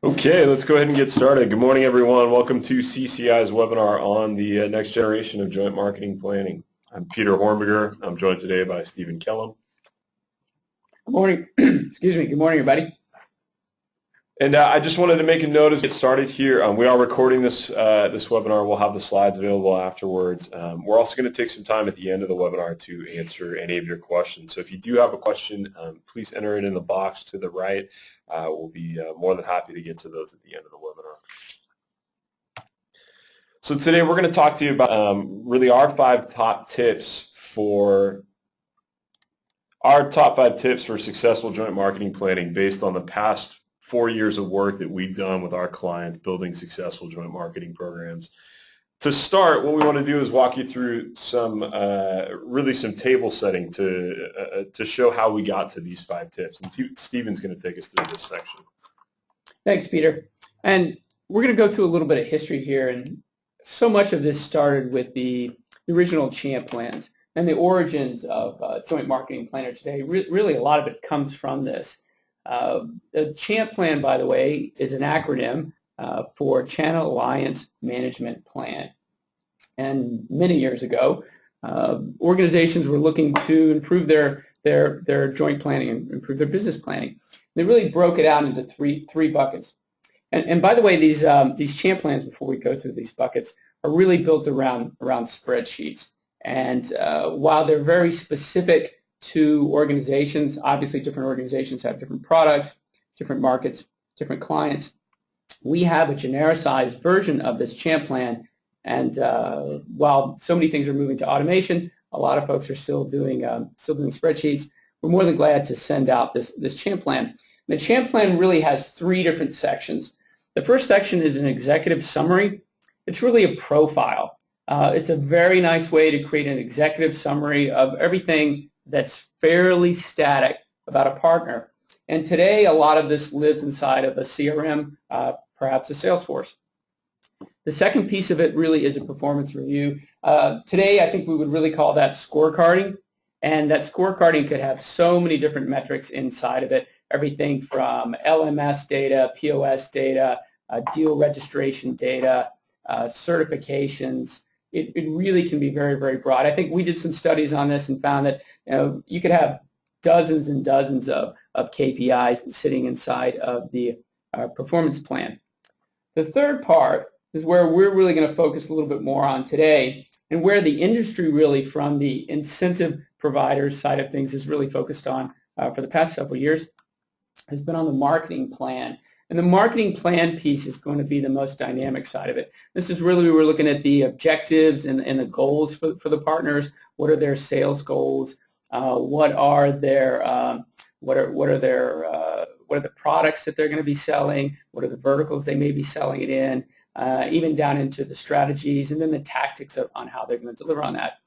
Okay, let's go ahead and get started. Good morning, everyone. Welcome to CCI's webinar on the next generation of joint marketing planning. I'm Peter Hornberger. I'm joined today by Stephen Kellum. Good morning. Excuse me. Good morning, everybody. And I just wanted to make a note as we get started here. We are recording this webinar. We'll have the slides available afterwards. We're also going to take some time at the end of the webinar to answer any of your questions. So if you do have a question, please enter it in the box to the right. We'll be more than happy to get to those at the end of the webinar. So today we're going to talk to you about really our top 5 tips for successful joint marketing planning based on the past 4 years of work that we've done with our clients building successful joint marketing programs. To start, what we want to do is walk you through some table setting to show how we got to these 5 tips. And Stephen's going to take us through this section. Thanks, Peter. And we're going to go through a little bit of history here. And so much of this started with the original CHAMP plans and the origins of Joint Marketing Planner today. Really, a lot of it comes from this. The CHAMP plan, by the way, is an acronym for Channel Alliance Management Plan. And many years ago, organizations were looking to improve their joint planning and improve their business planning. They really broke it out into three buckets. And by the way, these CHAMP plans, before we go through these buckets, are really built around spreadsheets. And while they're very specific to organizations, obviously different organizations have different products, different markets, different clients. We have a genericized version of this CHAMP plan, and while so many things are moving to automation, a lot of folks are still doing spreadsheets. We're more than glad to send out this CHAMP plan. The CHAMP plan really has 3 different sections. The first section is an executive summary. It's really a profile. It's a very nice way to create an executive summary of everything that's fairly static about a partner. And today, a lot of this lives inside of a CRM, perhaps a Salesforce. The second piece of it really is a performance review. Today, I think we would really call that scorecarding. And that scorecarding could have so many different metrics inside of it, everything from LMS data, POS data, deal registration data, certifications. It really can be very, very broad. I think we did some studies on this and found that you could have dozens and dozens of KPIs sitting inside of the performance plan. The third part is where we're really going to focus a little bit more on today, and where the industry really, from the incentive providers side of things, is really focused on for the past several years, has been on the marketing plan. And the marketing plan piece is going to be the most dynamic side of it. This is really, we're looking at the objectives and the goals for the partners. What are their sales goals? What are the products that they're going to be selling? What are the verticals they may be selling it in? Even down into the strategies and then the tactics on how they're going to deliver on that.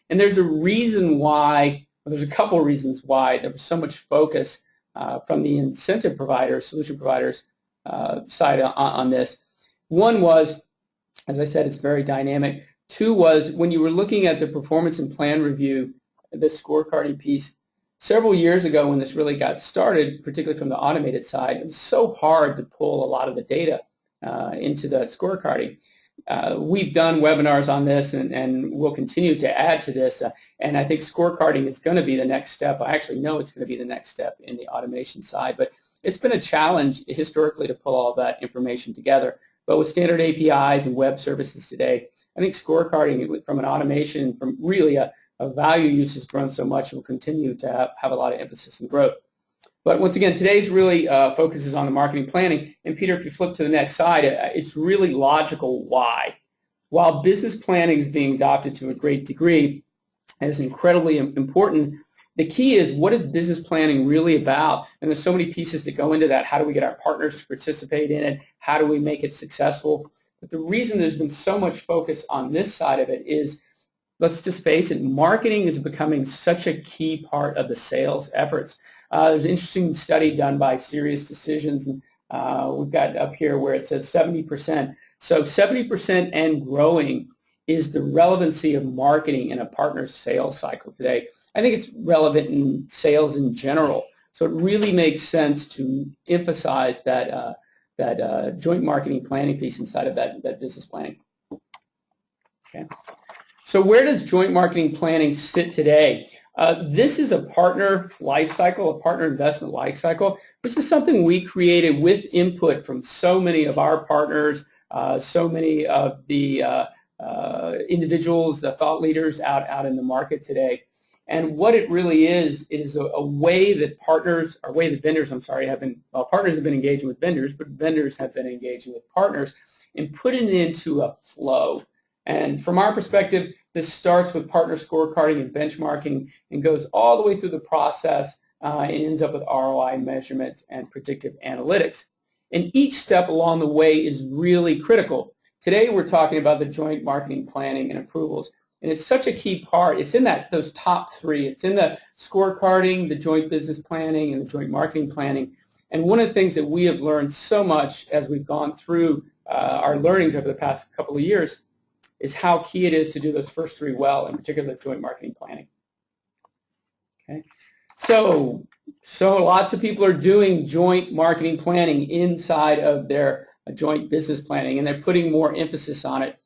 And there's a reason why, well, there's a couple of reasons why there was so much focus from the incentive providers, solution providers side on this. One was, as I said, it's very dynamic. 2 was when you were looking at the performance and plan review, the scorecarding piece, several years ago when this really got started, particularly from the automated side, it was so hard to pull a lot of the data into that scorecarding. We've done webinars on this and we'll continue to add to this, and I think scorecarding is going to be the next step. I actually know it's going to be the next step in the automation side, but it's been a challenge historically to pull all that information together. But with standard APIs and web services today, I think scorecarding from an automation, from really a value use has grown so much and will continue to have a lot of emphasis and growth. But once again, today's really focuses on the marketing planning. And Peter, if you flip to the next side, it's really logical why. While business planning is being adopted to a great degree and is incredibly important, the key is, what is business planning really about? And there's so many pieces that go into that. How do we get our partners to participate in it? How do we make it successful? But the reason there's been so much focus on this side of it is, let's just face it, marketing is becoming such a key part of the sales efforts. There's an interesting study done by Serious Decisions, and we've got up here where it says 70%. So 70% and growing is the relevancy of marketing in a partner's sales cycle today. I think it's relevant in sales in general. So it really makes sense to emphasize that that joint marketing planning piece inside of that business planning. Okay. So where does joint marketing planning sit today? This is a partner life cycle, a partner investment life cycle. This is something we created with input from so many of our partners, so many of the individuals, the thought leaders out in the market today. And what it really is a way that partners, or way that vendors, I'm sorry, have been, well, partners have been engaging with vendors, but vendors have been engaging with partners and putting it into a flow. And from our perspective, this starts with partner scorecarding and benchmarking and goes all the way through the process and ends up with ROI measurement and predictive analytics. And each step along the way is really critical. Today we're talking about the joint marketing planning and approvals. And it's such a key part. It's in those top three. It's in the scorecarding, the joint business planning, and the joint marketing planning. And one of the things that we have learned so much as we've gone through our learnings over the past couple of years is how key it is to do those first three well, in particular joint marketing planning. Okay, so lots of people are doing joint marketing planning inside of their joint business planning, and they're putting more emphasis on it.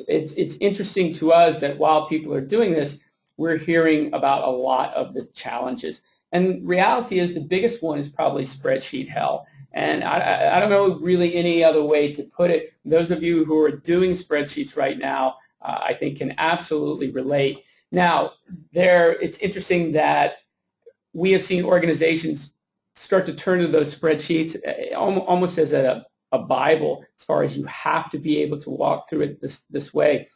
It's interesting to us that while people are doing this, we're hearing about a lot of the challenges. And reality is the biggest one is probably spreadsheet hell. And I don't know really any other way to put it. Those of you who are doing spreadsheets right now, I think can absolutely relate. Now, it's interesting that we have seen organizations start to turn to those spreadsheets almost as a Bible, as far as you have to be able to walk through it this way.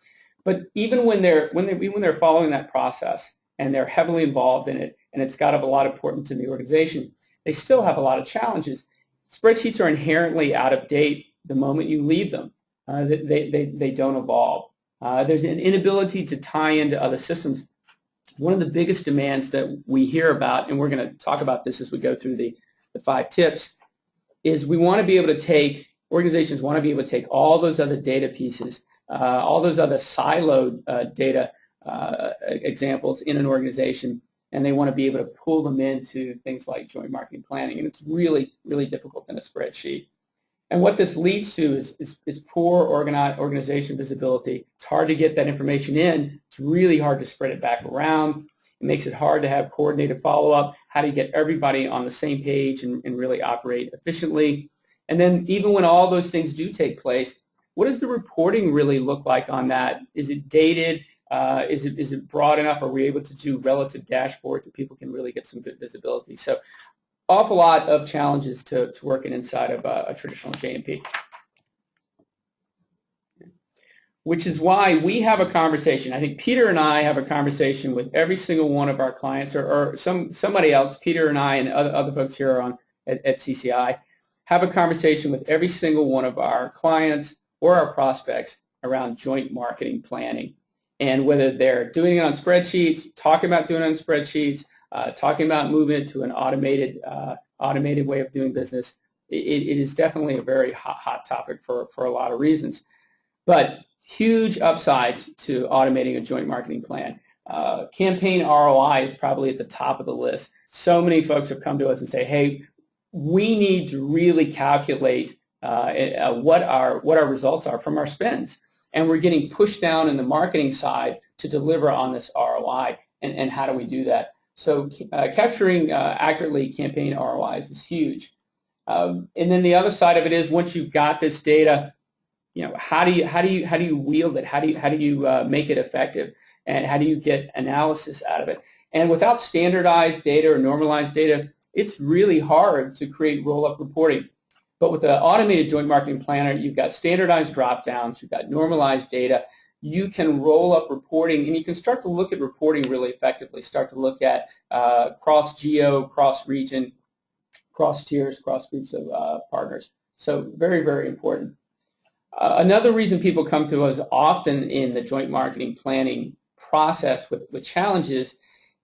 But even when they're following that process and they're heavily involved in it, and it's got a lot of importance in the organization, they still have a lot of challenges. Spreadsheets are inherently out of date the moment you leave them. They don't evolve. There's an inability to tie into other systems. One of the biggest demands that we hear about, and we're going to talk about this as we go through the 5 tips, is organizations want to be able to take all those other data pieces, all those other siloed data examples in an organization, and they want to be able to pull them into things like joint marketing planning. And it's really, really difficult in a spreadsheet. And what this leads to is poor organization visibility. It's hard to get that information in. It's really hard to spread it back around. It makes it hard to have coordinated follow-up. How do you get everybody on the same page and really operate efficiently? And then even when all those things do take place, what does the reporting really look like on that? Is it dated? Is it broad enough? Are we able to do relative dashboards that people can really get some good visibility? So awful lot of challenges to working inside of a traditional J&P. Which is why we have a conversation. I think Peter and I have a conversation with every single one of our clients, or somebody else, Peter and I and other folks here at CCI, have a conversation with every single one of our clients or our prospects around joint marketing planning. And whether they're doing it on spreadsheets, talking about doing it on spreadsheets, talking about moving it to an automated way of doing business, it is definitely a very hot topic for a lot of reasons. But huge upsides to automating a joint marketing plan. Campaign ROI is probably at the top of the list. So many folks have come to us and say, hey, we need to really calculate what our results are from our spends. And we're getting pushed down in the marketing side to deliver on this ROI. And how do we do that? So capturing accurately campaign ROIs is huge. And then the other side of it is, once you've got this data, how do you wield it? How do you make it effective? And how do you get analysis out of it? And without standardized data or normalized data, it's really hard to create roll-up reporting. But with an automated joint marketing planner, you've got standardized drop-downs, you've got normalized data, you can roll up reporting, and you can start to look at reporting really effectively, start to look at cross-geo, cross-region, cross-tiers, cross-groups of partners. So very, very important. Another reason people come to us often in the joint marketing planning process with challenges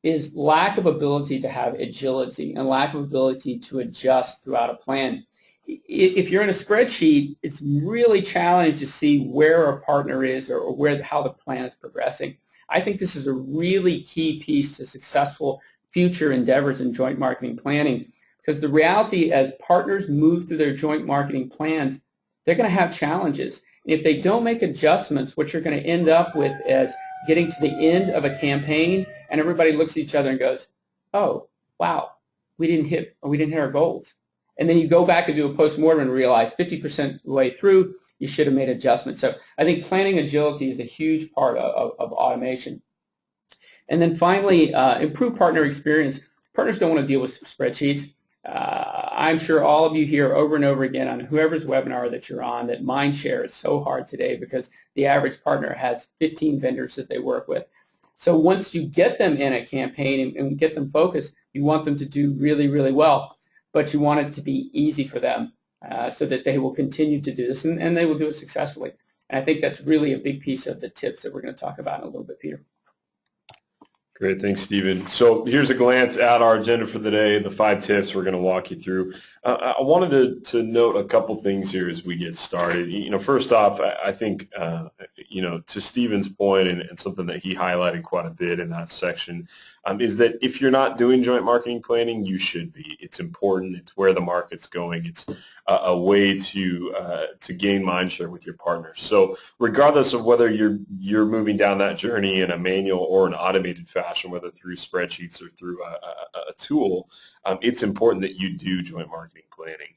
is lack of ability to have agility and lack of ability to adjust throughout a plan. If you're in a spreadsheet, it's really challenging to see where a partner is or how the plan is progressing. I think this is a really key piece to successful future endeavors in joint marketing planning. Because the reality, as partners move through their joint marketing plans, they're going to have challenges. If they don't make adjustments, what you're going to end up with is getting to the end of a campaign, and everybody looks at each other and goes, "Oh, wow, we didn't hit our goals." And then you go back and do a postmortem and realize 50% of the way through, you should have made adjustments. So I think planning agility is a huge part of automation. And then finally, improve partner experience. Partners don't want to deal with spreadsheets. I'm sure all of you hear over and over again on whoever's webinar that you're on that mind share is so hard today because the average partner has 15 vendors that they work with. So once you get them in a campaign and get them focused, you want them to do really, really well, but you want it to be easy for them so that they will continue to do this and they will do it successfully. And I think that's really a big piece of the tips that we're going to talk about in a little bit, Peter. Great, thanks, Stephen. So here's a glance at our agenda for the day, the 5 tips we're going to walk you through. I wanted to note a couple things here as we get started. First off, I think, to Stephen's point and something that he highlighted quite a bit in that section, is that if you're not doing joint marketing planning, you should be. It's important. It's where the market's going. It's a way to gain mind share with your partners. So regardless of whether you're moving down that journey in a manual or an automated fashion, whether through spreadsheets or through a tool, it's important that you do joint marketing planning.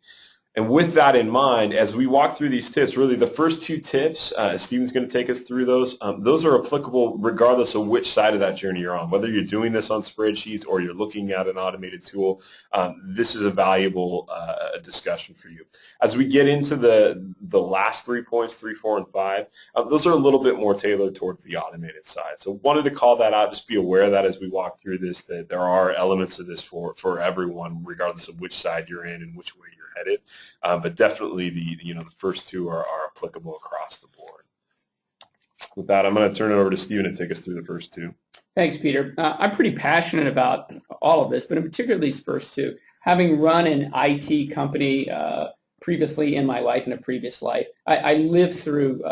And with that in mind, as we walk through these tips, really the first 2 tips, Stephen's going to take us through those. Those are applicable regardless of which side of that journey you're on. Whether you're doing this on spreadsheets or you're looking at an automated tool, this is a valuable discussion for you. As we get into the last 3 points, 3, 4, and 5, those are a little bit more tailored towards the automated side. So wanted to call that out. Just be aware of that as we walk through this, that there are elements of this for everyone, regardless of which side you're in and which way you're headed. But definitely the first 2 are applicable across the board. With that, I'm going to turn it over to Stephen to take us through the first 2. Thanks, Peter. I'm pretty passionate about all of this, but in particular these first 2. Having run an IT company previously in my life, in a previous life, I lived through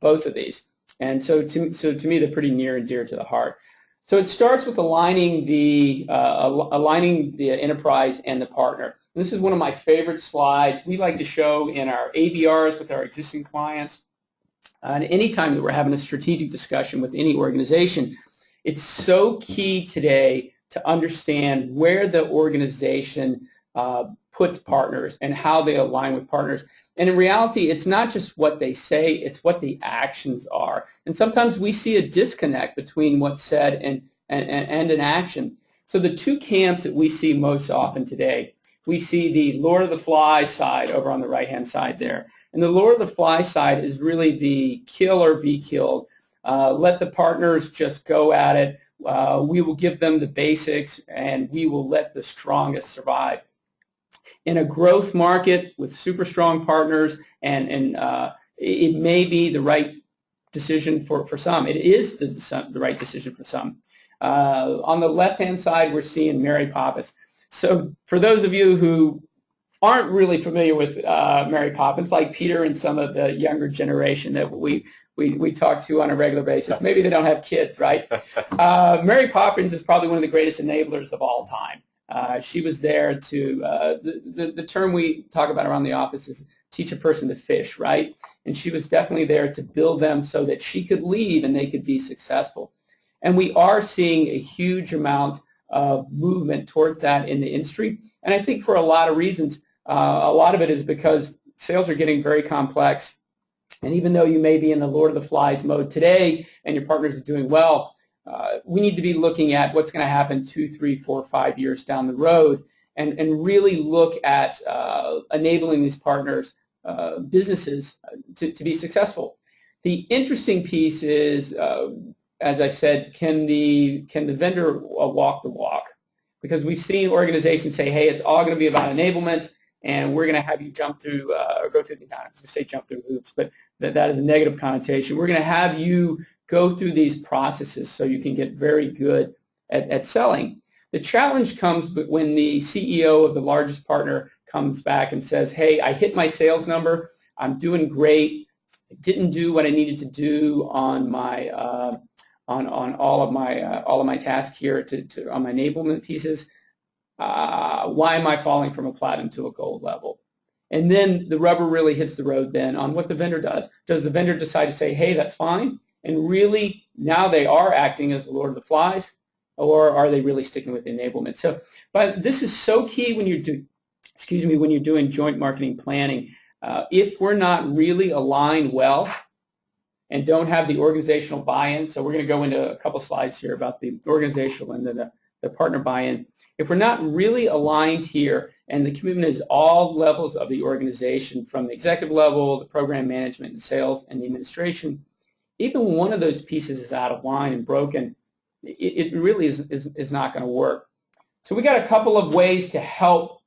both of these. And so to me, they're pretty near and dear to the heart. So it starts with aligning the enterprise and the partner. This is one of my favorite slides. We like to show in our ABRs with our existing clients. And anytime that we're having a strategic discussion with any organization, it's so key today to understand where the organization puts partners and how they align with partners. And in reality, it's not just what they say, it's what the actions are. And sometimes we see a disconnect between what's said and an action. So the 2 camps that we see most often today, we see the Lord of the Flies side over on the right-hand side there. And the Lord of the Flies side is really the kill or be killed. Let the partners just go at it. We will give them the basics, and we will let the strongest survive. In a growth market with super strong partners, and it may be the right decision for some. It is the right decision for some. On the left-hand side, we're seeing Mary Poppins. So for those of you who aren't really familiar with Mary Poppins, like Peter and some of the younger generation that we talk to on a regular basis, maybe they don't have kids, right? Mary Poppins is probably one of the greatest enablers of all time. She was there to, the term we talk about around the office is teach a person to fish, right? And she was definitely there to build them so that she could leave and they could be successful. And we are seeing a huge amount of movement towards that in the industry. And I think for a lot of reasons, a lot of it is because sales are getting very complex. And even though you may be in the Lord of the Flies mode today and your partners are doing well, we need to be looking at what's going to happen 2, 3, 4, 5 years down the road and really look at enabling these partners, businesses, to be successful. The interesting piece is, as I said, can the vendor walk the walk? Because we've seen organizations say, hey, it's all going to be about enablement, and we're going to have you jump through, or go through the, I was going to say jump through hoops, but that is a negative connotation. We're going to have you go through these processes so you can get very good at selling. The challenge comes when the CEO of the largest partner comes back and says, hey, I hit my sales number, I'm doing great, I didn't do what I needed to do on my on all of my tasks here on my enablement pieces. Why am I falling from a platinum to a gold level? And then the rubber really hits the road then on what the vendor does. Does the vendor decide to say, hey, that's fine, and really now they are acting as the Lord of the Flies, or are they really sticking with the enablement? So, but this is so key when you're when you're doing joint marketing planning. If we're not really aligned well and don't have the organizational buy-in, so we're going to go into a couple slides here about the organizational and then the partner buy-in. If we're not really aligned here, and the commitment is all levels of the organization, from the executive level, the program management, and sales, and the administration, even one of those pieces is out of line and broken, it really is not going to work. So we got a couple of ways to help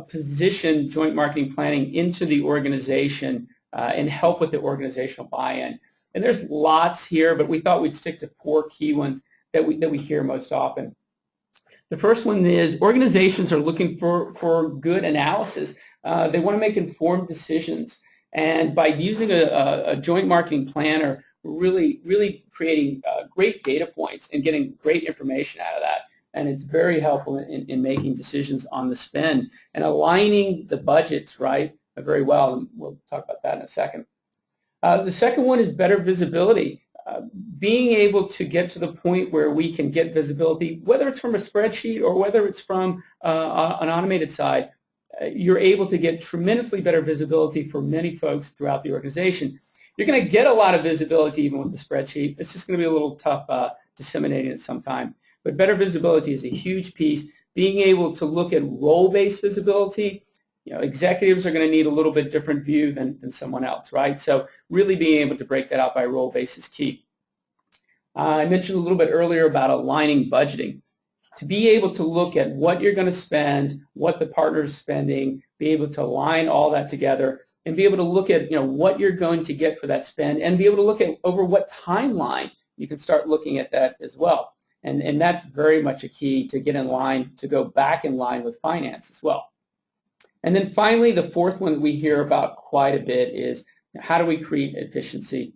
position joint marketing planning into the organization and help with the organizational buy-in. And there's lots here, but we thought we'd stick to 4 key ones that we hear most often. The first one is organizations are looking for good analysis. They want to make informed decisions. And by using a joint marketing planner, we're really creating great data points and getting great information out of that. And it's very helpful in making decisions on the spend and aligning the budgets, right, very well. And we'll talk about that in a second. The second one is better visibility. Being able to get to the point where we can get visibility, whether it's from a spreadsheet or whether it's from an automated side, you're able to get tremendously better visibility for many folks throughout the organization. You're going to get a lot of visibility even with the spreadsheet. It's just going to be a little tough disseminating it sometime. But better visibility is a huge piece. Being able to look at role-based visibility, executives are going to need a little bit different view than someone else, right? So really being able to break that out by role-based is key. I mentioned a little bit earlier about aligning budgeting. To be able to look at what you're going to spend, what the partner's spending, be able to align all that together, and be able to look at what you're going to get for that spend, and be able to look at over what timeline you can start looking at that as well. And that's very much a key to get in line, to go back in line with finance as well. And then finally, the fourth one that we hear about quite a bit is how do we create efficiency?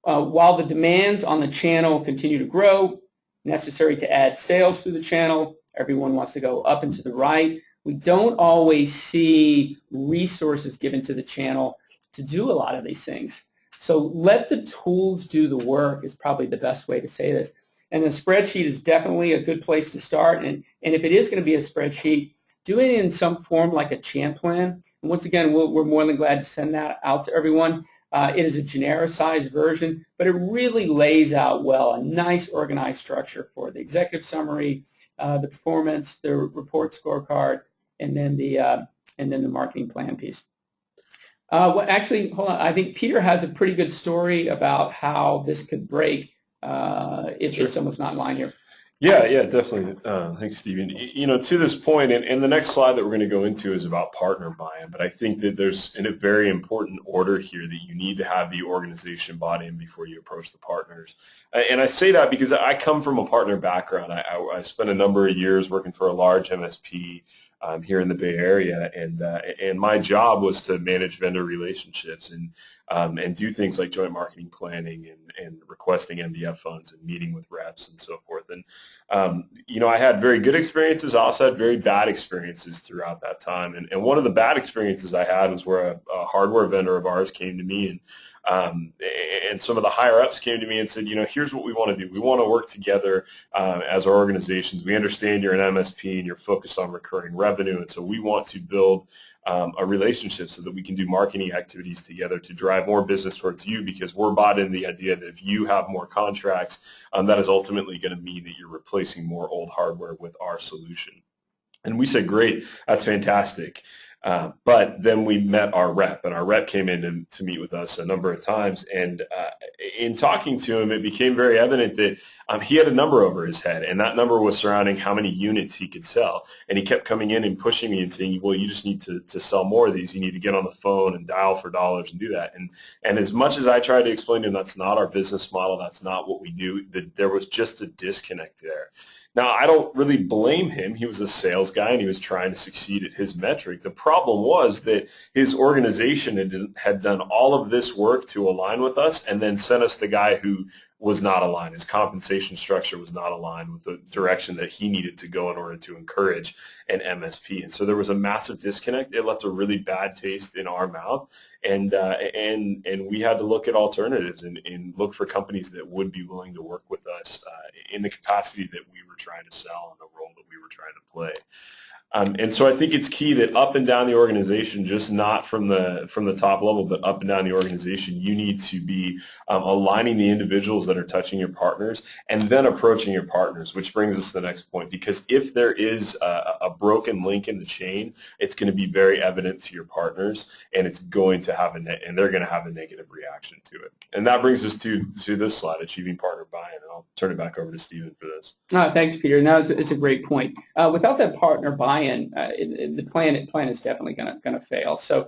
While the demands on the channel continue to grow, necessary to add sales through the channel, everyone wants to go up and to the right, we don't always see resources given to the channel to do a lot of these things. So let the tools do the work is probably the best way to say this. And the spreadsheet is definitely a good place to start. And if it is going to be a spreadsheet, do it in some form like a champ plan. And once again, we're more than glad to send that out to everyone. It is a genericized version, but it really lays out well a nice organized structure for the executive summary, the performance, the report scorecard, and then the marketing plan piece. Well, actually, hold on. I think Peter has a pretty good story about how this could break if someone's not in line here. Yeah, definitely. Thanks, Stephen. To this point, and the next slide that we're going to go into is about partner buy-in, but I think that there's a very important order here that you need to have the organization bought in before you approach the partners. And I say that because I come from a partner background. I spent a number of years working for a large MSP here in the Bay Area, and my job was to manage vendor relationships and do things like joint marketing planning and requesting MDF funds and meeting with reps and so forth. And I had very good experiences. I also had very bad experiences throughout that time. And one of the bad experiences I had was where a hardware vendor of ours came to me and some of the higher ups came to me and said, here's what we want to do. We want to work together as our organizations. We understand you're an MSP and you're focused on recurring revenue, and so we want to build a relationship so that we can do marketing activities together to drive more business towards you, because we're bought in the idea that if you have more contracts, that is ultimately going to mean that you're replacing more old hardware with our solution. And we said, great, that's fantastic. But then we met our rep, and our rep came in to meet with us a number of times. And in talking to him, it became very evident that he had a number over his head, and that number was surrounding how many units he could sell. And he kept coming in and pushing me and saying, well, you just need to sell more of these. You need to get on the phone and dial for dollars and do that. And as much as I tried to explain to him that's not our business model, that's not what we do, there was just a disconnect there. Now, I don't really blame him. He was a sales guy, and he was trying to succeed at his metric. The problem was that his organization had done all of this work to align with us and then sent us the guy who was not aligned. His compensation structure was not aligned with the direction that he needed to go in order to encourage an MSP. And so there was a massive disconnect. It left a really bad taste in our mouth, and we had to look at alternatives and look for companies that would be willing to work with us in the capacity that we were trying to sell and the role that we were trying to play. And so I think it's key that up and down the organization, just not from the top level, but up and down the organization, you need to be aligning the individuals that are touching your partners and then approaching your partners, which brings us to the next point. Because if there is a broken link in the chain, it's going to be very evident to your partners, and it's going to have and they're going to have a negative reaction to it. And that brings us to this slide, achieving partner buy-in. And I'll turn it back over to Stephen for this. Thanks, Peter. No, it's a great point. Without that partner buy-in, the plan is definitely going to fail. So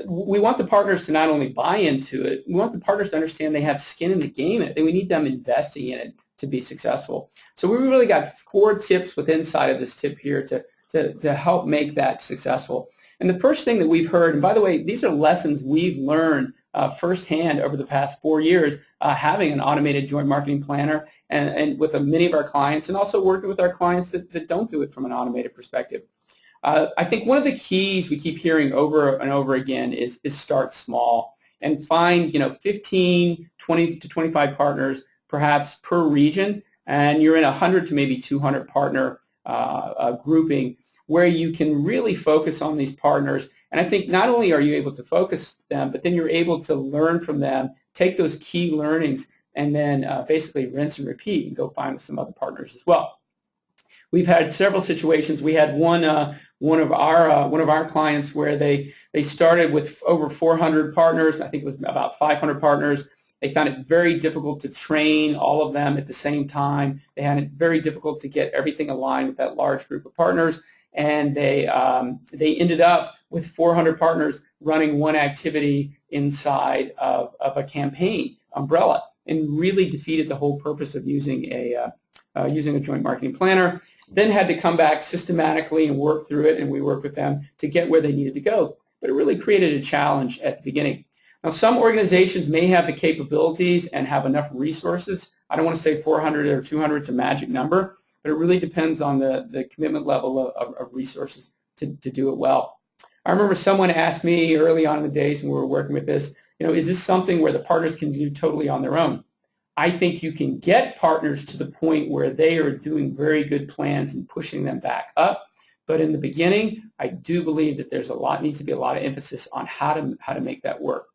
we want the partners to not only buy into it, we want the partners to understand they have skin in the game, and we need them investing in it to be successful. So we really got 4 tips within inside of this tip here to help make that successful. And the first thing that we've heard, and by the way, these are lessons we've learned firsthand over the past 4 years, having an automated joint marketing planner and with many of our clients, and also working with our clients that don't do it from an automated perspective. I think one of the keys we keep hearing over and over again is start small and find 15, 20 to 25 partners perhaps per region, and you're in 100 to maybe 200 partner grouping where you can really focus on these partners. And I think not only are you able to focus them, but then you're able to learn from them, take those key learnings, and then basically rinse and repeat and go find some other partners as well. We've had several situations. We had one of our clients where they started with over 400 partners. I think it was about 500 partners. They found it very difficult to train all of them at the same time. They had it very difficult to get everything aligned with that large group of partners. And they ended up with 400 partners running one activity inside of a campaign umbrella, and really defeated the whole purpose of using a joint marketing planner. Then had to come back systematically and work through it, and we worked with them to get where they needed to go. But it really created a challenge at the beginning. Now, some organizations may have the capabilities and have enough resources. I don't want to say 400 or 200 is a magic number, but it really depends on the commitment level of resources to do it well. I remember someone asked me early on in the days when we were working with this, is this something where the partners can do totally on their own? I think you can get partners to the point where they are doing very good plans and pushing them back up. But in the beginning, I do believe that needs to be a lot of emphasis on how to make that work.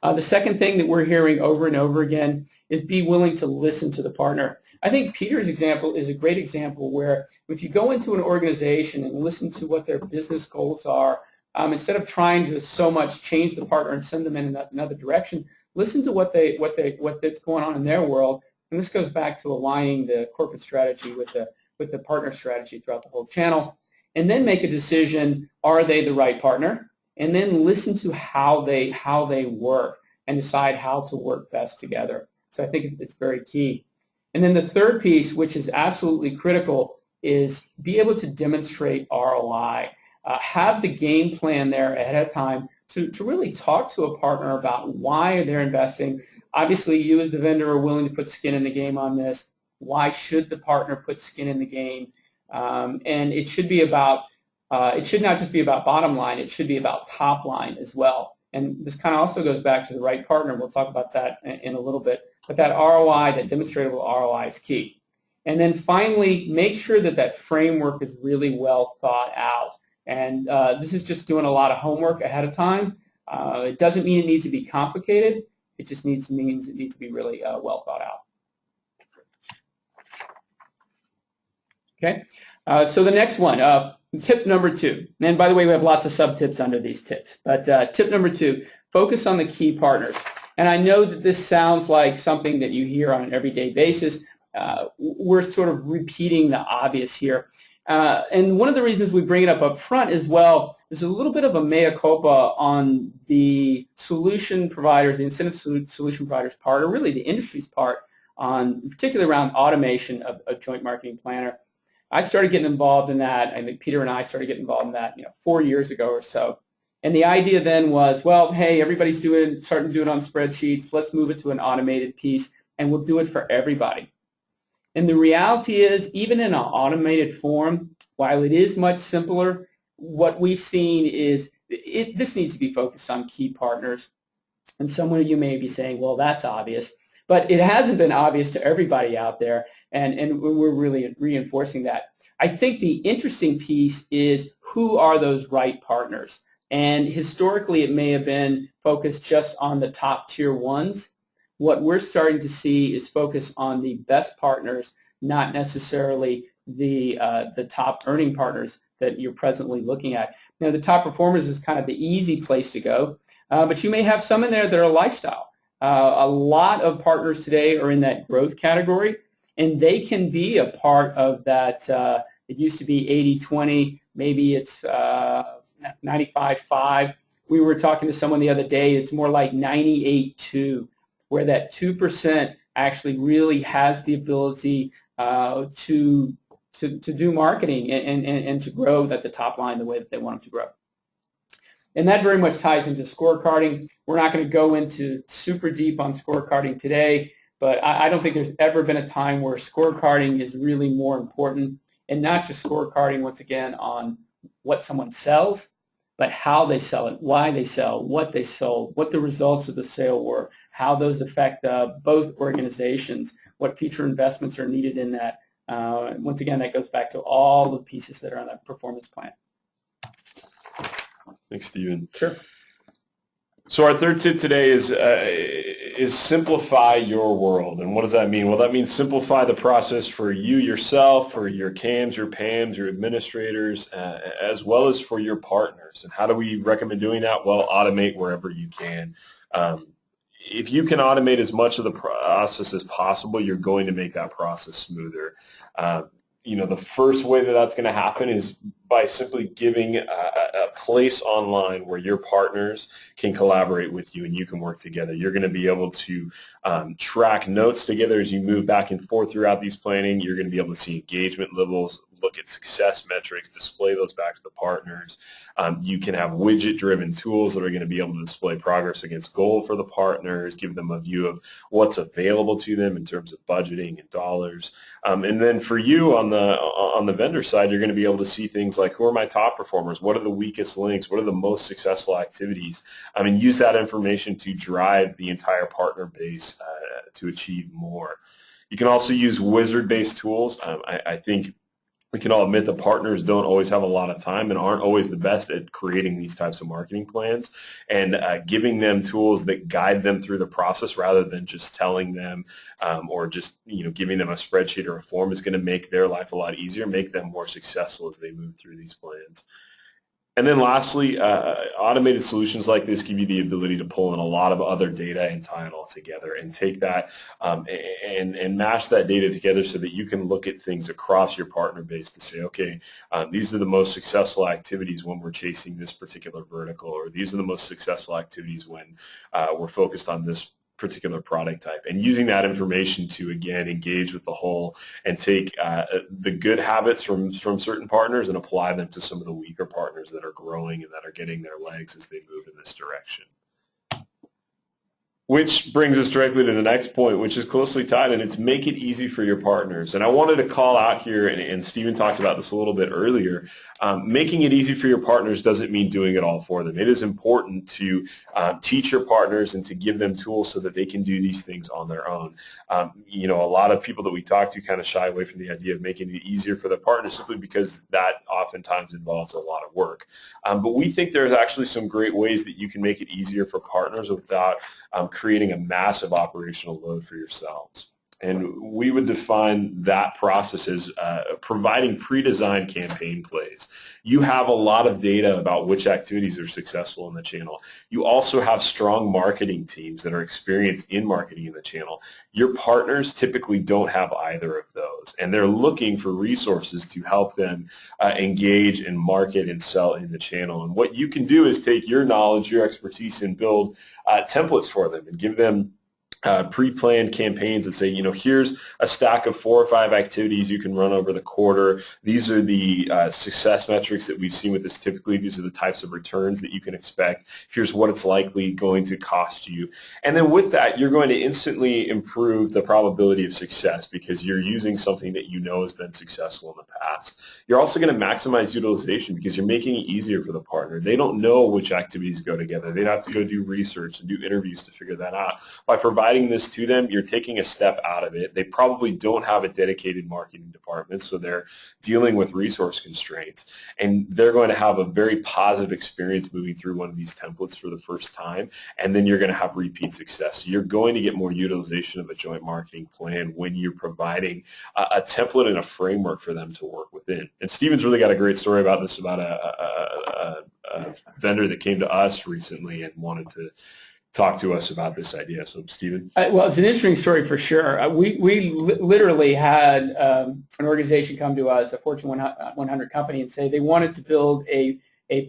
The second thing that we're hearing over and over again is be willing to listen to the partner. I think Peter's example is a great example where if you go into an organization and listen to what their business goals are, instead of trying to so much change the partner and send them in another direction, listen to what's going on in their world. And this goes back to aligning the corporate strategy with the partner strategy throughout the whole channel. And then make a decision, are they the right partner? And then listen to how they work and decide how to work best together. So I think it's very key. And then the third piece, which is absolutely critical, is be able to demonstrate ROI. Have the game plan there ahead of time to really talk to a partner about why they're investing. Obviously, you as the vendor are willing to put skin in the game on this. Why should the partner put skin in the game? And it should be about it should not just be about bottom line, it should be about top line as well. And this kind of also goes back to the right partner. We'll talk about that in a little bit. But that ROI, that demonstrable ROI is key. And then finally, make sure that framework is really well thought out. And this is just doing a lot of homework ahead of time. It doesn't mean it needs to be complicated. It just means it needs to be really well thought out. Okay, so the next one, tip number 2. And by the way, we have lots of sub-tips under these tips. But tip number 2, focus on the key partners. And I know that this sounds like something that you hear on an everyday basis. We're sort of repeating the obvious here. And one of the reasons we bring it up front as well is a little bit of a mea culpa on the solution providers, the incentive solution providers part, or really the industry's part, particularly around automation of a joint marketing planner. I started getting involved in that. I think Peter and I started getting involved in that 4 years ago or so. And the idea then was, well, hey, everybody's starting to do it on spreadsheets. Let's move it to an automated piece and we'll do it for everybody. And the reality is, even in an automated form, while it is much simpler, what we've seen is this needs to be focused on key partners. And some of you may be saying, well, that's obvious. But it hasn't been obvious to everybody out there, and we're really reinforcing that. I think the interesting piece is, who are those right partners? And historically, it may have been focused just on the top tier ones. What we're starting to see is focus on the best partners, not necessarily the top earning partners that you're presently looking at. Now, the top performers is kind of the easy place to go, but you may have some in there that are lifestyle. A lot of partners today are in that growth category, and they can be a part of that. It used to be 80-20, maybe it's 95-5. We were talking to someone the other day, it's more like 98-2, where that 2% actually really has the ability to do marketing and to grow at the top line the way that they want them to grow. And that very much ties into scorecarding. We're not going to go into super deep on scorecarding today, but I don't think there's ever been a time where scorecarding is really more important, and not just scorecarding, once again, on what someone sells, but how they sell it, why they sell, what they sold, what the results of the sale were, how those affect both organizations, what future investments are needed in that. Once again, that goes back to all the pieces that are on that performance plan. Thanks, Stephen. Sure. So our third tip today is simplify your world. And what does that mean? Well, that means simplify the process for you yourself, for your CAMs, your PAMs, your administrators, as well as for your partners. And how do we recommend doing that? Well, automate wherever you can. If you can automate as much of the process as possible, you're going to make that process smoother. The first way that that's going to happen is by simply giving a place online where your partners can collaborate with you and you can work together. You're going to be able to track notes together as you move back and forth throughout these planning. You're going to be able to see engagement levels, look at success metrics, display those back to the partners. You can have widget-driven tools that are going to be able to display progress against goal for the partners, give them a view of what's available to them in terms of budgeting and dollars. And then for you on the vendor side, you're going to be able to see things like, who are my top performers? What are the weakest links? What are the most successful activities? And use that information to drive the entire partner base to achieve more. You can also use wizard-based tools. I think we can all admit that partners don't always have a lot of time and aren't always the best at creating these types of marketing plans, and giving them tools that guide them through the process rather than just telling them or just giving them a spreadsheet or a form is going to make their life a lot easier, make them more successful as they move through these plans. And then lastly, automated solutions like this give you the ability to pull in a lot of other data and tie it all together and take that and mash that data together so that you can look at things across your partner base to say, okay, these are the most successful activities when we're chasing this particular vertical, or these are the most successful activities when we're focused on this particular product type, and using that information to, again, engage with the whole and take the good habits from certain partners and apply them to some of the weaker partners that are growing and that are getting their legs as they move in this direction. Which brings us directly to the next point, which is closely tied, and it's make it easy for your partners. And I wanted to call out here, and Stephen talked about this a little bit earlier, making it easy for your partners doesn't mean doing it all for them. It is important to teach your partners and to give them tools so that they can do these things on their own. A lot of people that we talk to kind of shy away from the idea of making it easier for their partners simply because that oftentimes involves a lot of work. But we think there's actually some great ways that you can make it easier for partners without creating a massive operational load for yourselves. And we would define that process as providing pre-designed campaign plays. You have a lot of data about which activities are successful in the channel. You also have strong marketing teams that are experienced in marketing in the channel. Your partners typically don't have either of those, and they're looking for resources to help them engage and market and sell in the channel. And what you can do is take your knowledge, your expertise, and build templates for them and give them pre-planned campaigns that say, here's a stack of 4 or 5 activities you can run over the quarter. These are the success metrics that we've seen with this typically. These are the types of returns that you can expect. Here's what it's likely going to cost you. And then with that, you're going to instantly improve the probability of success because you're using something that you know has been successful in the past. You're also going to maximize utilization because you're making it easier for the partner. They don't know which activities go together. They'd have to go do research and do interviews to figure that out. By providing this to them, you're taking a step out of it. They probably don't have a dedicated marketing department, so they're dealing with resource constraints. And they're going to have a very positive experience moving through one of these templates for the first time, and then you're going to have repeat success. So you're going to get more utilization of a joint marketing plan when you're providing a template and a framework for them to work within. And Steven's really got a great story about this, about a vendor that came to us recently and wanted to talk to us about this idea. So, Stephen? Well, it's an interesting story for sure. We literally had an organization come to us, a Fortune 100 company, and say they wanted to build a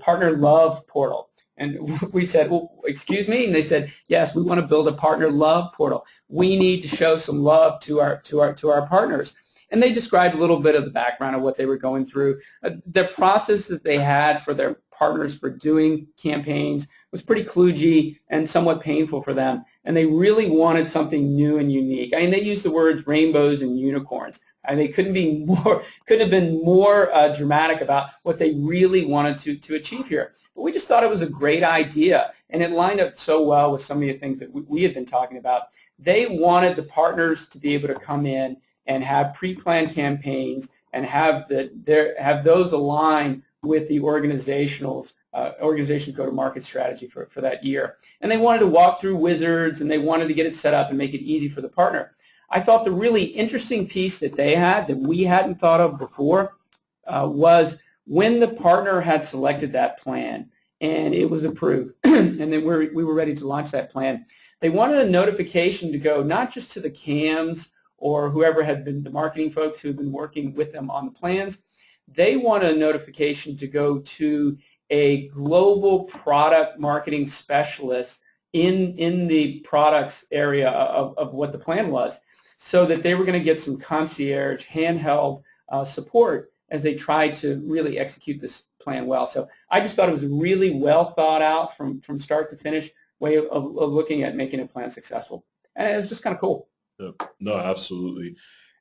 partner love portal. And we said, well, excuse me? And they said, yes, we want to build a partner love portal. We need to show some love to our partners. And they described a little bit of the background of what they were going through. The process that they had for their partners for doing campaigns was pretty kludgy and somewhat painful for them. And they really wanted something new and unique. I mean, they used the words rainbows and unicorns. And they couldn't have been more dramatic about what they really wanted to achieve here. But we just thought it was a great idea, and it lined up so well with some of the things that we had been talking about. They wanted the partners to be able to come in and have pre-planned campaigns and have those align with the organization go-to-market strategy for that year. And they wanted to walk through wizards, and they wanted to get it set up and make it easy for the partner. I thought the really interesting piece that they had that we hadn't thought of before was when the partner had selected that plan and it was approved, and then we were ready to launch that plan, they wanted a notification to go not just to the CAMs or whoever had been the marketing folks who had been working with them on the plans. They wanted a notification to go to a global product marketing specialist in the products area of what the plan was, so that they were going to get some concierge, handheld support as they tried to really execute this plan well. So I just thought it was a really well thought out from start to finish way of looking at making a plan successful. And it was just kind of cool. No, absolutely.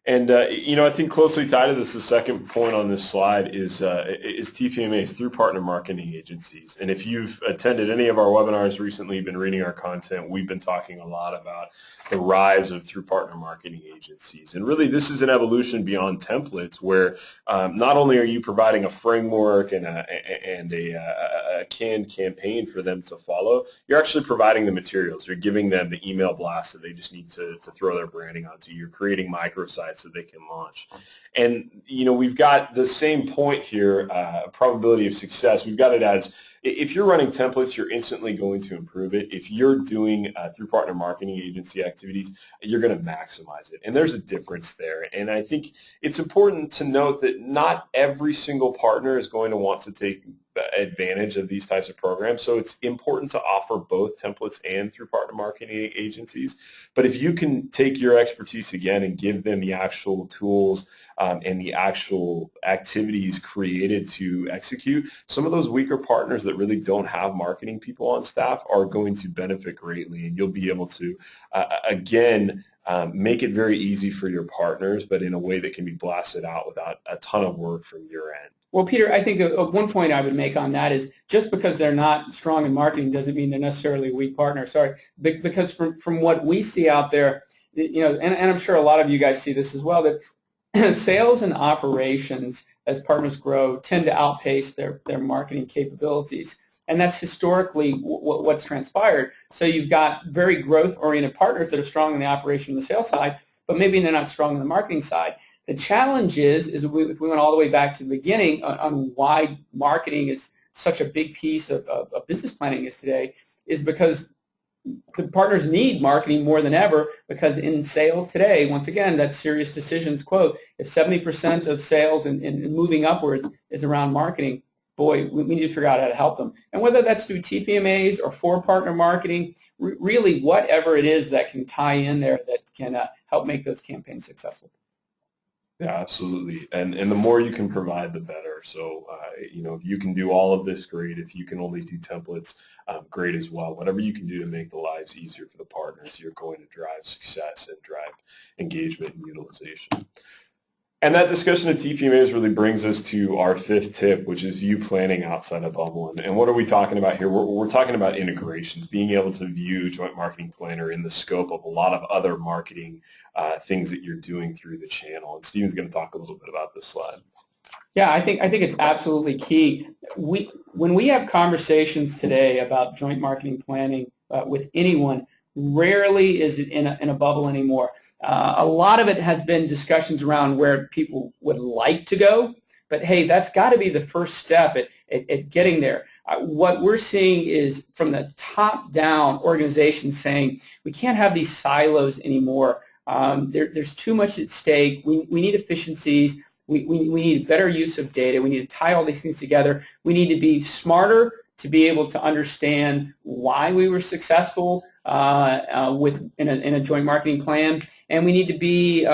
And, I think closely tied to this, the second point on this slide is TPMAs, through partner marketing agencies. And if you've attended any of our webinars recently, been reading our content, we've been talking a lot about the rise of through partner marketing agencies. And really, this is an evolution beyond templates where not only are you providing a framework and a canned campaign for them to follow, you're actually providing the materials. You're giving them the email blast that they just need to throw their branding onto. You're creating microsites that they can launch. And, we've got the same point here, probability of success. We've got it as, if you're running templates, you're instantly going to improve it. If you're doing through partner marketing agency activities, you're going to maximize it. And there's a difference there. And I think it's important to note that not every single partner is going to want to take advantage of these types of programs. So it's important to offer both templates and through partner marketing agencies. But if you can take your expertise again and give them the actual tools and the actual activities created to execute, some of those weaker partners that really don't have marketing people on staff are going to benefit greatly, and you'll be able to, again, make it very easy for your partners, but in a way that can be blasted out without a ton of work from your end. Well, Peter, I think one point I would make on that is just because they're not strong in marketing doesn't mean they're necessarily a weak partner. Sorry, because from what we see out there, and I'm sure a lot of you guys see this as well, that sales and operations, as partners grow, tend to outpace their marketing capabilities. And that's historically what's transpired. So you've got very growth-oriented partners that are strong in the operation and the sales side, but maybe they're not strong in the marketing side. The challenge is if we went all the way back to the beginning on why marketing is such a big piece of business planning is today, is because the partners need marketing more than ever, because in sales today, once again, that Serious Decisions quote, if 70% of sales and moving upwards is around marketing, boy, we need to figure out how to help them. And whether that's through TPMAs or for partner marketing, really whatever it is that can tie in there that can help make those campaigns successful. Yeah, absolutely. And the more you can provide, the better. So, if you can do all of this, great. If you can only do templates, great as well. Whatever you can do to make the lives easier for the partners, you're going to drive success and drive engagement and utilization. And that discussion of TPMAs really brings us to our fifth tip, which is view planning outside of Bubble. And what are we talking about here? We're talking about integrations, being able to view Joint Marketing Planner in the scope of a lot of other marketing things that you're doing through the channel. And Steven's going to talk a little bit about this slide. Yeah, I think it's absolutely key. When we have conversations today about joint marketing planning with anyone, rarely is it in a bubble anymore. A lot of it has been discussions around where people would like to go, but hey, that's got to be the first step at getting there. What we're seeing is from the top down organizations saying we can't have these silos anymore. There's too much at stake. We need efficiencies. We need better use of data. We need to tie all these things together. We need to be smarter to be able to understand why we were successful in a joint marketing plan, and we need to be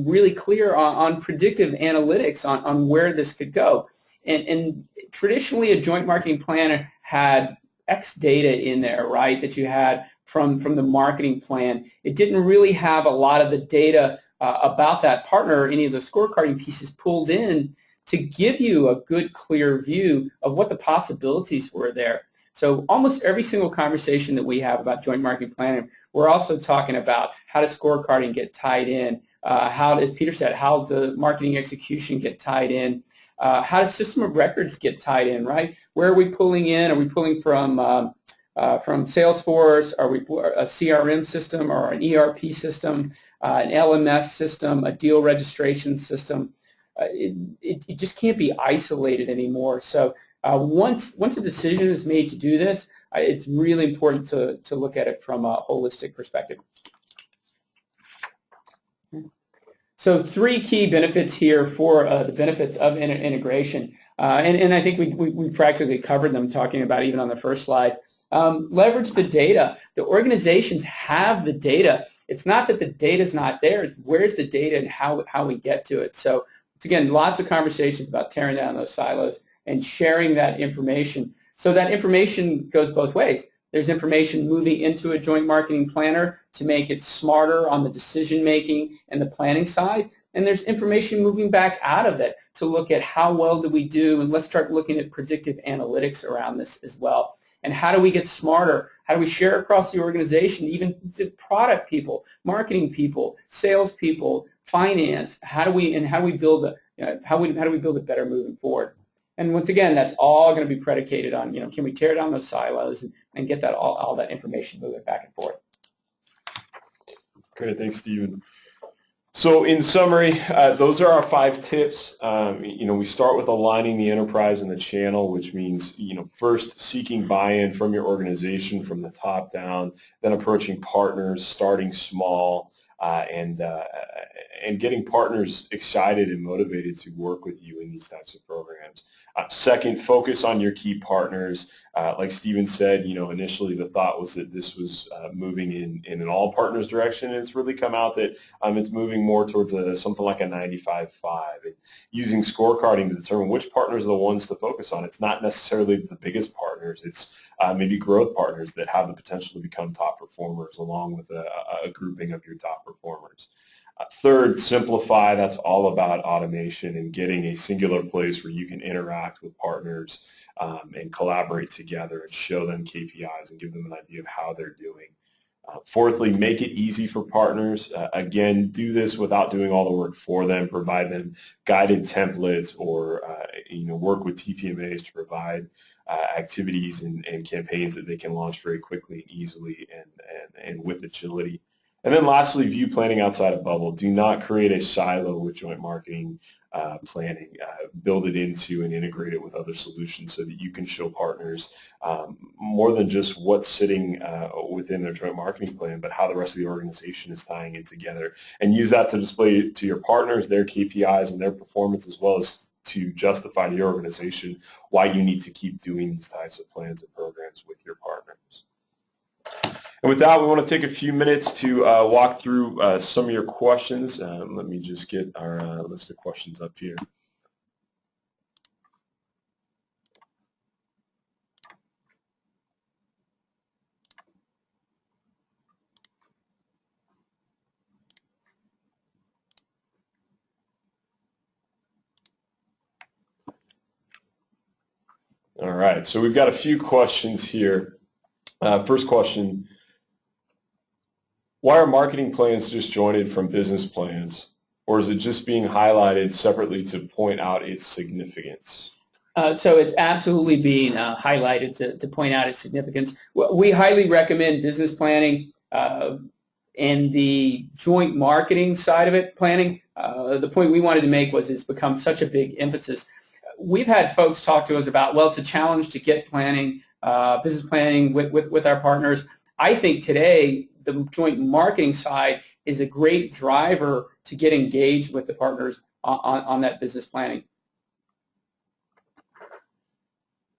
really clear on predictive analytics on where this could go. And traditionally, a joint marketing planner had X data in there, right, that you had from the marketing plan. It didn't really have a lot of the data about that partner or any of the scorecarding pieces pulled in to give you a good, clear view of what the possibilities were there. So almost every single conversation that we have about joint marketing planning, we're also talking about how does scorecarding get tied in, how, as Peter said, how does marketing execution get tied in, how does system of records get tied in, right? Where are we pulling in? Are we pulling from Salesforce? Are we a CRM system or an ERP system, an LMS system, a deal registration system? It just can't be isolated anymore. So once a decision is made to do this, it's really important to look at it from a holistic perspective. So 3 key benefits here for the benefits of integration. And I think we practically covered them talking about even on the first slide. Leverage the data. The organizations have the data. It's not that the data is not there. It's where's the data and how we get to it. So again, lots of conversations about tearing down those silos and sharing that information. So that information goes both ways. There's information moving into a joint marketing planner to make it smarter on the decision making and the planning side. And there's information moving back out of it to look at how well do we do, and let's start looking at predictive analytics around this as well. And how do we get smarter? How do we share across the organization, even to product people, marketing people, sales people, finance? How do we build how do we build it better moving forward? And once again, that's all going to be predicated on, can we tear down those silos and get that all that information moving back and forth? Great, thanks, Steven. So in summary, those are our 5 tips. We start with aligning the enterprise and the channel, which means, first seeking buy-in from your organization from the top down, then approaching partners, starting small, and getting partners excited and motivated to work with you in these types of programs. Second, focus on your key partners. Like Steven said, initially the thought was that this was moving in an all partners direction, and it's really come out that it's moving more towards something like a 95-5. Using scorecarding to determine which partners are the ones to focus on. It's not necessarily the biggest partners. It's maybe growth partners that have the potential to become top performers along with a grouping of your top performers. Third, simplify. That's all about automation and getting a singular place where you can interact with partners and collaborate together and show them KPIs and give them an idea of how they're doing. Fourthly, make it easy for partners. Again, do this without doing all the work for them. Provide them guided templates or work with TPMAs to provide activities and campaigns that they can launch very quickly and easily and with agility. And then lastly, view planning outside of Bubble. Do not create a silo with joint marketing planning. Build it into and integrate it with other solutions so that you can show partners more than just what's sitting within their joint marketing plan, but how the rest of the organization is tying it together. And use that to display to your partners their KPIs and their performance, as well as to justify to your organization why you need to keep doing these types of plans and programs with your partners. And with that, we want to take a few minutes to walk through some of your questions. Let me just get our list of questions up here. All right, so we've got a few questions here. First question, why are marketing plans disjointed from business plans, or is it just being highlighted separately to point out its significance? So it's absolutely being highlighted to point out its significance. We highly recommend business planning and the joint marketing side of it, planning. The point we wanted to make was it's become such a big emphasis. We've had folks talk to us about, well, it's a challenge to get planning, business planning with our partners. I think today the joint marketing side is a great driver to get engaged with the partners on that business planning.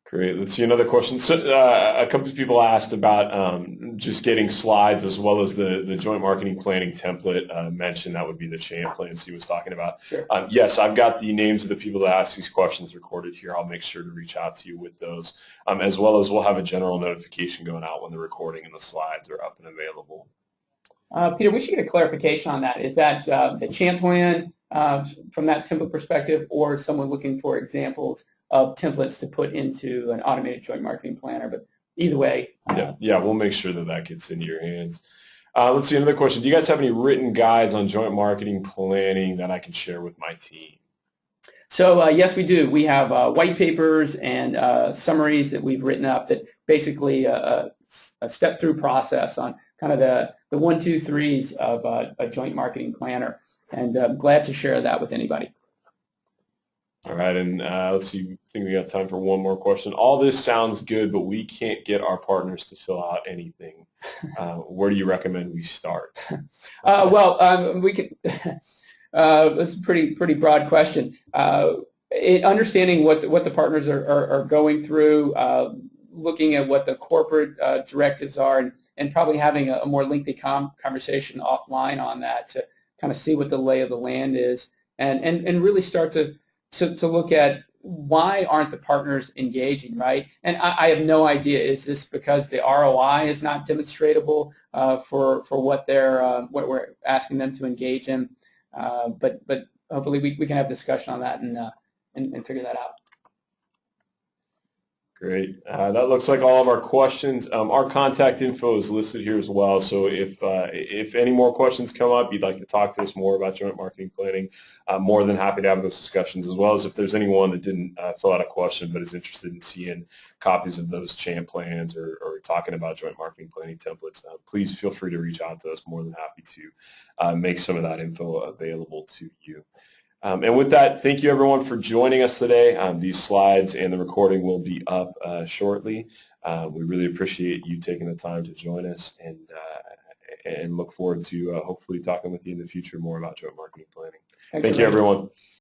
Great. Let's see another question. So, a couple of people asked about just getting slides as well as the joint marketing planning template mentioned. That would be the champ plans he was talking about. Sure. Yes, I've got the names of the people that asked these questions recorded here. I'll make sure to reach out to you with those, as well as we'll have a general notification going out when the recording and the slides are up and available. Peter, we should get a clarification on that. Is that the champ plan from that template perspective, or someone looking for examples of templates to put into an automated joint marketing planner? But either way. Yeah, we'll make sure that that gets into your hands. Let's see, another question. Do you guys have any written guides on joint marketing planning that I can share with my team? So yes, we do. We have white papers and summaries that we've written up that basically a step-through process on kind of the 1, 2, 3s of a joint marketing planner. And I'm glad to share that with anybody. All right, and let's see, I think we got time for one more question. All this sounds good, but we can't get our partners to fill out anything. Where do you recommend we start? We can. That's a pretty broad question. Understanding what the partners are going through, looking at what the corporate directives are, and probably having a more lengthy conversation offline on that to kind of see what the lay of the land is, and really start to look at why aren't the partners engaging, right? And I have no idea. Is this because the ROI is not demonstratable for what what we're asking them to engage in? But hopefully we can have discussion on that and figure that out. Great. That looks like all of our questions. Our contact info is listed here as well. So if any more questions come up, you'd like to talk to us more about joint marketing planning, I'm more than happy to have those discussions, as well as if there's anyone that didn't fill out a question but is interested in seeing copies of those champ plans or talking about joint marketing planning templates, please feel free to reach out to us. More than happy to make some of that info available to you. And with that, thank you everyone for joining us today. These slides and the recording will be up shortly. We really appreciate you taking the time to join us, and look forward to hopefully talking with you in the future more about joint marketing planning. Thank you everyone.